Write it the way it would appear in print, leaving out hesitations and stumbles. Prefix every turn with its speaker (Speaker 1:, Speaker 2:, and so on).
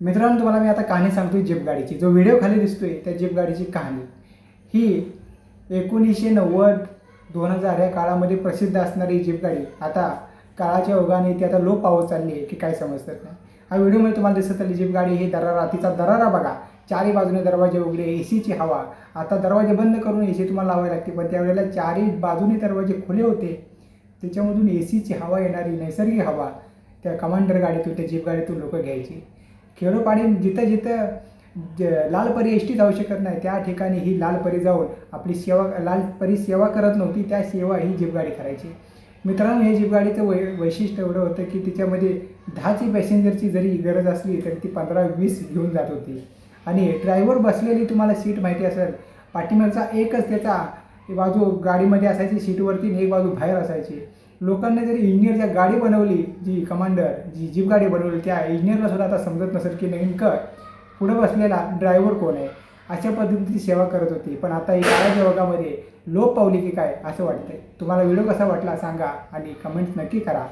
Speaker 1: मित्रांनो, तुम्हाला मी आता कहाणी सांगतोय जीप गाडीची. जो व्हिडिओ खाली दिसतोय त्या जीप गाडीची कहाणी ही 1990-2000 या काळामध्ये प्रसिद्ध असणारी जीप गाडी आता काळाच्या ओघाने ती आता लोप पावत चालली आहे की काय समजतात नाही. हा व्हिडिओमध्ये तुम्हाला दिसत आली जीप गाडी ही दरारा, तिचा दरारा बघा. चारही बाजूने दरवाजे उघडे, एसीची हवा. आता दरवाजे बंद करून एसी तुम्हाला लावावी लागते, पण त्यावेळेला चारही बाजूने दरवाजे खुले होते. त्याच्यामधून एसीची हवा येणारी नैसर्गिक हवा त्या कमांडर गाडीतून, त्या जीप गाडीतून लोक घ्यायची. खेडोपाडी जिथं जिथं लालपरी एस टी जाऊ शकत नाही त्या ठिकाणी ही लालपरी जाऊन आपली सेवा, लालपरी सेवा करत नव्हती, त्या सेवा ही जीप गाडी करायची. मित्रांनो, हे जीप गाडीचं वैशिष्ट्य एवढं होतं की तिच्यामध्ये 10ची पॅसेंजरची जरी गरज असली तरी ती 15-20 घेऊन जात होती. आणि ड्रायव्हर बसलेली तुम्हाला सीट माहिती असेल, पाठीमागचा एकच त्याचा बाजू गाडीमध्ये असायची सीटवरती आणि एक बाजू बाहेर असायची. लोकांना जरी इंजिनियरच्या गाडी बनवली, जी कमांडर जी जीप गाडी बनवली, त्या इंजिनियरला सुद्धा आता समजत नसेल की नेमकं पुढं बसलेला ड्रायव्हर कोण आहे. अशा पद्धतीची सेवा करत होती. पण आता ही काळाच्या ओघामध्ये लोप पावली की काय असं वाटतंय. तुम्हाला व्हिडिओ कसा वाटला सांगा आणि कमेंट्स नक्की करा.